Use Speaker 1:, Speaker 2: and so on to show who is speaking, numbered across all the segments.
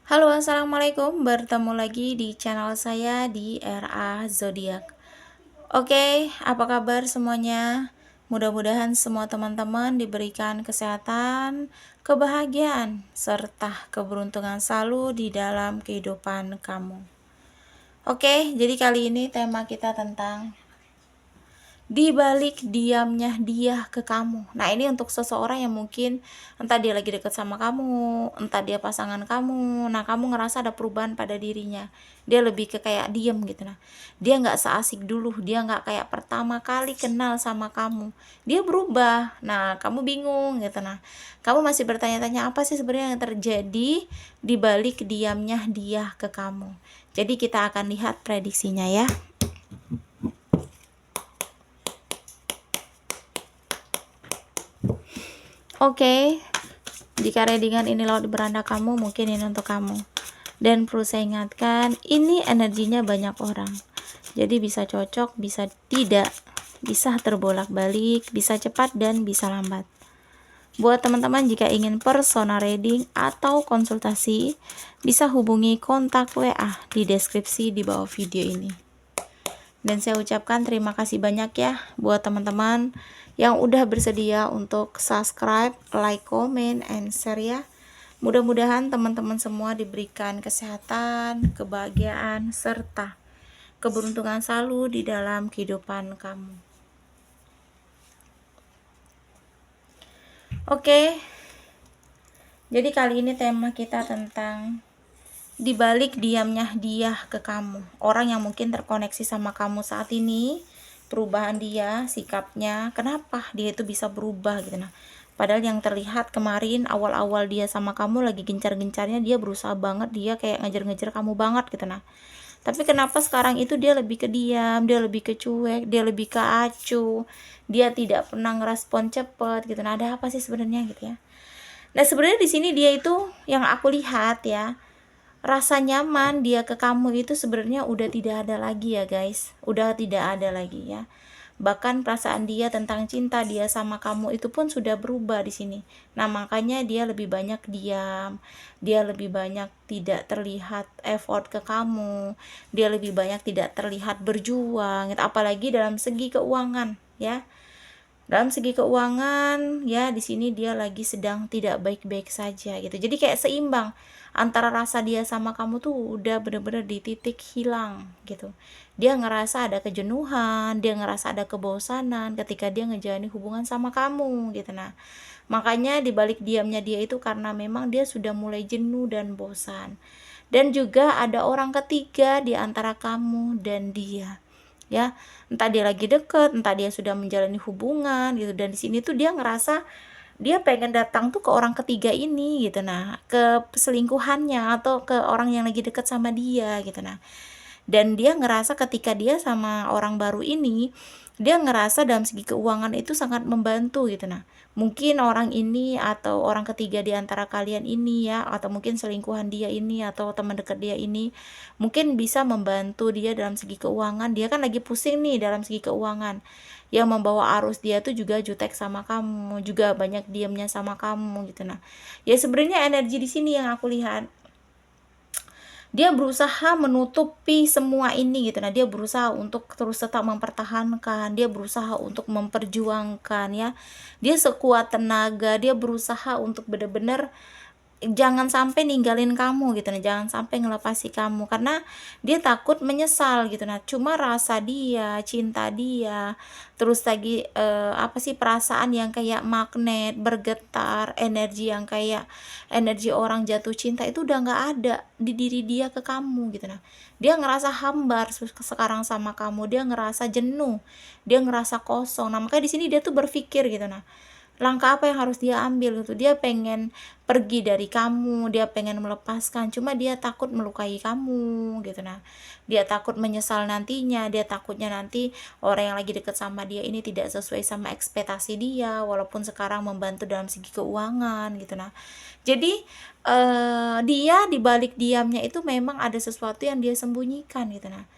Speaker 1: Halo, assalamualaikum. Bertemu lagi di channel saya di RA Zodiak. Oke, apa kabar semuanya? Mudah-mudahan semua teman-teman diberikan kesehatan, kebahagiaan, serta keberuntungan selalu di dalam kehidupan kamu. Oke, jadi kali ini tema kita tentang di balik diamnya dia ke kamu. Nah, ini untuk seseorang yang mungkin entah dia lagi deket sama kamu, entah dia pasangan kamu. Nah, kamu ngerasa ada perubahan pada dirinya. Dia lebih ke kayak diem gitu. Nah, dia nggak seasik dulu, dia nggak kayak pertama kali kenal sama kamu. Dia berubah. Nah, kamu bingung gitu. Nah, kamu masih bertanya-tanya apa sih sebenarnya yang terjadi di balik diamnya dia ke kamu. Jadi kita akan lihat prediksinya ya. Oke, jika readingan ini lewat di beranda kamu, mungkin ini untuk kamu. Dan perlu saya ingatkan, ini energinya banyak orang. Jadi bisa cocok, bisa tidak, bisa terbolak-balik, bisa cepat dan bisa lambat. Buat teman-teman jika ingin personal reading atau konsultasi, bisa hubungi kontak WA di deskripsi di bawah video ini. Dan saya ucapkan terima kasih banyak ya buat teman-teman yang udah bersedia untuk subscribe, like, comment, and share ya. Mudah-mudahan teman-teman semua diberikan kesehatan, kebahagiaan, serta keberuntungan selalu di dalam kehidupan kamu. Oke, jadi kali ini tema kita tentang di balik diamnya dia ke kamu. Orang yang mungkin terkoneksi sama kamu saat ini, perubahan dia, sikapnya, kenapa dia itu bisa berubah gitu. Nah, padahal yang terlihat kemarin awal-awal dia sama kamu lagi gencar-gencarnya, dia berusaha banget, dia kayak ngejar-ngejar kamu banget gitu. Nah, tapi kenapa sekarang itu dia lebih ke diam, dia lebih ke cuek, dia lebih ke acuh, dia tidak pernah ngerespon cepet gitu. Nah, ada apa sih sebenarnya gitu ya. Nah, sebenarnya di sini dia itu yang aku lihat ya, rasa nyaman dia ke kamu itu sebenarnya udah tidak ada lagi ya guys, udah tidak ada lagi ya. Bahkan perasaan dia tentang cinta dia sama kamu itu pun sudah berubah di sini. Nah, makanya dia lebih banyak diam, dia lebih banyak tidak terlihat effort ke kamu, dia lebih banyak tidak terlihat berjuang, apalagi dalam segi keuangan ya. Dalam segi keuangan ya, di sini dia lagi sedang tidak baik-baik saja gitu. Jadi kayak seimbang antara rasa dia sama kamu tuh udah bener-bener di titik hilang gitu. Dia ngerasa ada kejenuhan, dia ngerasa ada kebosanan ketika dia ngejalani hubungan sama kamu gitu. Nah, makanya dibalik diamnya dia itu karena memang dia sudah mulai jenuh dan bosan. Dan juga ada orang ketiga di antara kamu dan dia ya, entah dia lagi deket, entah dia sudah menjalani hubungan gitu. Dan di sini tuh dia ngerasa dia pengen datang tuh ke orang ketiga ini gitu. Nah, ke selingkuhannya atau ke orang yang lagi deket sama dia gitu. Nah, dan dia ngerasa ketika dia sama orang baru ini, dia ngerasa dalam segi keuangan itu sangat membantu gitu. Nah, mungkin orang ini atau orang ketiga di antara kalian ini ya, atau mungkin selingkuhan dia ini atau teman dekat dia ini mungkin bisa membantu dia dalam segi keuangan. Dia kan lagi pusing nih dalam segi keuangan, yang membawa arus dia tuh juga jutek sama kamu, juga banyak diamnya sama kamu gitu. Nah, ya sebenarnya energi di sini yang aku lihat, dia berusaha menutupi semua ini gitu. Nah, dia berusaha untuk terus tetap mempertahankan, dia berusaha untuk memperjuangkan ya, dia sekuat tenaga, dia berusaha untuk benar-benar jangan sampai ninggalin kamu gitu. Nah, jangan sampai ngelepasi kamu karena dia takut menyesal gitu. Nah, cuma rasa dia, cinta dia, terus lagi apa sih, perasaan yang kayak magnet bergetar, energi yang kayak energi orang jatuh cinta itu udah nggak ada di diri dia ke kamu gitu. Nah, dia ngerasa hambar sekarang sama kamu, dia ngerasa jenuh, dia ngerasa kosong. Nah, makanya di sini dia tuh berpikir gitu. Nah, langkah apa yang harus dia ambil gitu. Dia pengen pergi dari kamu, dia pengen melepaskan, cuma dia takut melukai kamu gitu. Nah, dia takut menyesal nantinya, dia takutnya nanti orang yang lagi deket sama dia ini tidak sesuai sama ekspektasi dia, walaupun sekarang membantu dalam segi keuangan gitu. Nah, jadi dia di balik diamnya itu memang ada sesuatu yang dia sembunyikan gitu. Nah,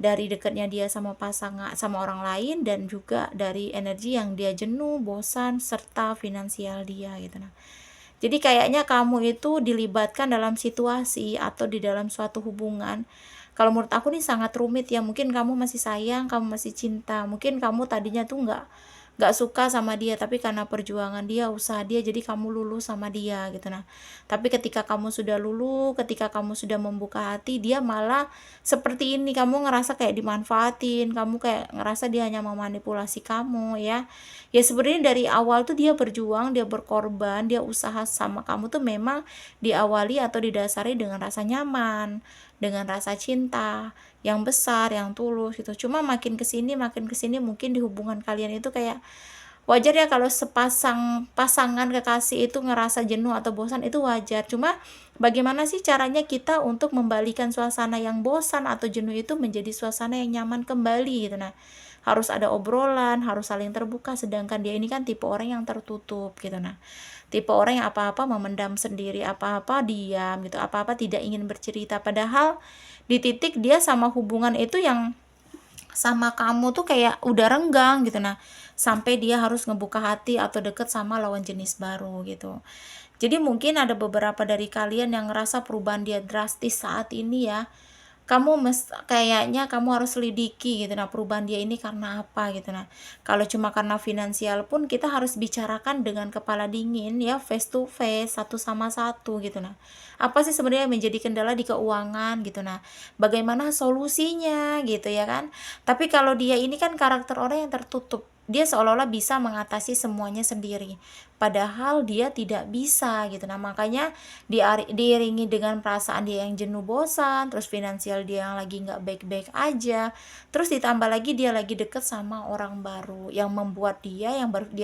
Speaker 1: dari dekatnya dia sama pasangan, sama orang lain, dan juga dari energi yang dia jenuh, bosan, serta finansial dia gitu. Nah, Jadi kayaknya kamu itu dilibatkan dalam situasi atau di dalam suatu hubungan. Kalau menurut aku nih sangat rumit ya, mungkin kamu masih sayang, kamu masih cinta, mungkin kamu tadinya tuh nggak suka sama dia, tapi karena perjuangan dia, usaha dia, jadi kamu luluh sama dia gitu. Nah, tapi ketika kamu sudah luluh, ketika kamu sudah membuka hati, dia malah seperti ini, kamu ngerasa kayak dimanfaatin, kamu kayak ngerasa dia hanya memanipulasi kamu ya. Ya sebenarnya dari awal tuh dia berjuang, dia berkorban, dia usaha sama kamu tuh memang diawali atau didasari dengan rasa nyaman, dengan rasa cinta yang besar, yang tulus gitu. Cuma makin kesini mungkin di hubungan kalian itu kayak wajar ya kalau pasangan kekasih itu ngerasa jenuh atau bosan, itu wajar. Cuma bagaimana sih caranya kita untuk membalikan suasana yang bosan atau jenuh itu menjadi suasana yang nyaman kembali gitu. Nah, harus ada obrolan, harus saling terbuka, sedangkan dia ini kan tipe orang yang tertutup gitu. Nah, tipe orang yang apa-apa memendam sendiri, apa-apa diam gitu, apa-apa tidak ingin bercerita, padahal di titik dia sama hubungan itu yang sama kamu tuh kayak udah renggang gitu. Nah, sampai dia harus ngebuka hati atau deket sama lawan jenis baru gitu. Jadi mungkin ada beberapa dari kalian yang ngerasa perubahan dia drastis saat ini ya. Kayaknya kamu harus selidiki gitu. Nah, perubahan dia ini karena apa gitu. Nah, kalau cuma karena finansial pun kita harus bicarakan dengan kepala dingin ya, face to face, satu sama satu gitu. Nah, apa sih sebenarnya yang menjadi kendala di keuangan gitu. Nah, bagaimana solusinya gitu ya kan. Tapi kalau dia ini kan karakter orang yang tertutup, dia seolah-olah bisa mengatasi semuanya sendiri, padahal dia tidak bisa gitu. Nah, makanya diiringi dengan perasaan dia yang jenuh, bosan, terus finansial dia yang lagi nggak baik-baik aja, terus ditambah lagi dia lagi deket sama orang baru yang membuat dia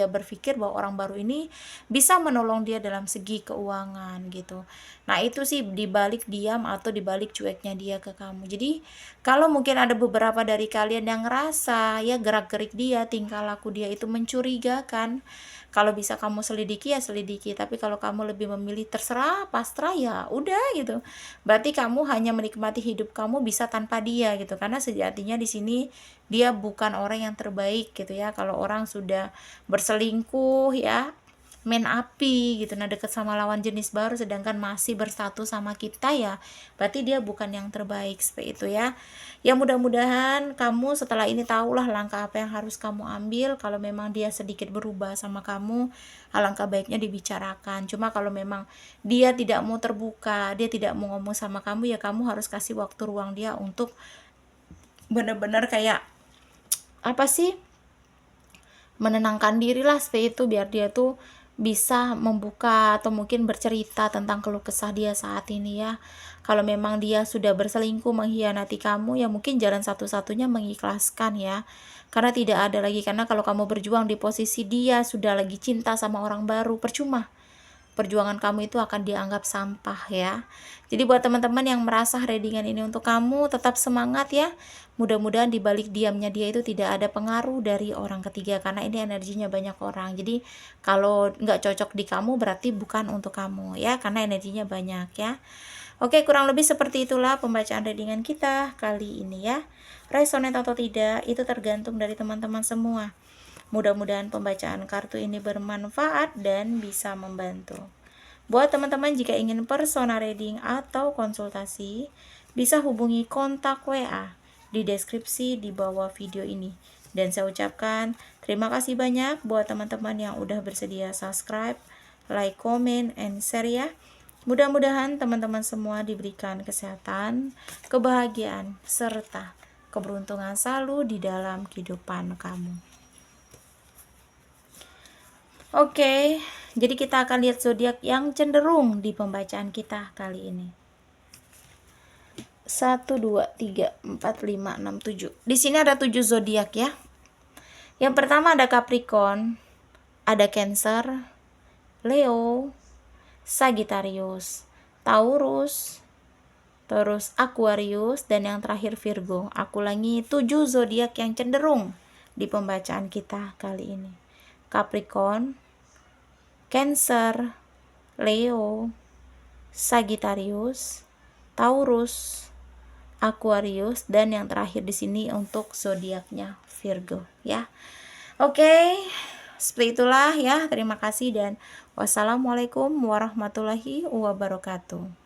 Speaker 1: berpikir bahwa orang baru ini bisa menolong dia dalam segi keuangan gitu. Nah, itu sih dibalik diam atau dibalik cueknya dia ke kamu. Jadi kalau mungkin ada beberapa dari kalian yang ngerasa ya gerak-gerik dia, tingkah laku dia itu mencurigakan, kalau bisa kamu selidiki ya selidiki, tapi kalau kamu lebih memilih terserah, pasrah, ya udah gitu. Berarti kamu hanya menikmati hidup kamu bisa tanpa dia gitu, karena sejatinya di sini dia bukan orang yang terbaik gitu ya. Kalau orang sudah berselingkuh ya, main api gitu, nah deket sama lawan jenis baru sedangkan masih berstatus sama kita, ya berarti dia bukan yang terbaik, seperti itu ya. Ya mudah-mudahan kamu setelah ini tahulah langkah apa yang harus kamu ambil. Kalau memang dia sedikit berubah sama kamu, alangkah baiknya dibicarakan. Cuma kalau memang dia tidak mau terbuka, dia tidak mau ngomong sama kamu, ya kamu harus kasih waktu ruang dia untuk benar-benar kayak apa sih, menenangkan diri lah, seperti itu, biar dia tuh bisa membuka atau mungkin bercerita tentang keluh kesah dia saat ini ya. Kalau memang dia sudah berselingkuh, mengkhianati kamu, ya mungkin jalan satu-satunya mengikhlaskan ya, karena tidak ada lagi. Karena kalau kamu berjuang di posisi dia sudah lagi cinta sama orang baru, percuma, perjuangan kamu itu akan dianggap sampah ya. Jadi buat teman-teman yang merasa readingan ini untuk kamu, tetap semangat ya. Mudah-mudahan di balik diamnya dia itu tidak ada pengaruh dari orang ketiga, karena ini energinya banyak orang. Jadi kalau nggak cocok di kamu berarti bukan untuk kamu ya, karena energinya banyak ya. Oke, kurang lebih seperti itulah pembacaan readingan kita kali ini ya. Resonate atau tidak itu tergantung dari teman-teman semua. Mudah-mudahan pembacaan kartu ini bermanfaat dan bisa membantu. Buat teman-teman jika ingin personal reading atau konsultasi, bisa hubungi kontak WA di deskripsi di bawah video ini. Dan saya ucapkan terima kasih banyak buat teman-teman yang udah bersedia subscribe, like, comment, and share ya. Mudah-mudahan teman-teman semua diberikan kesehatan, kebahagiaan, serta keberuntungan selalu di dalam kehidupan kamu. Oke, jadi kita akan lihat zodiak yang cenderung di pembacaan kita kali ini. 1, 2, 3, 4, 5, 6, 7. Di sini ada 7 zodiak ya. Yang pertama ada Capricorn, ada Cancer, Leo, Sagittarius, Taurus, terus Aquarius, dan yang terakhir Virgo. Aku ulangi, 7 zodiak yang cenderung di pembacaan kita kali ini. Capricorn, Cancer, Leo, Sagittarius, Taurus, Aquarius, dan yang terakhir di sini untuk zodiaknya Virgo ya. Oke, seperti itulah ya. Terima kasih dan wassalamualaikum warahmatullahi wabarakatuh.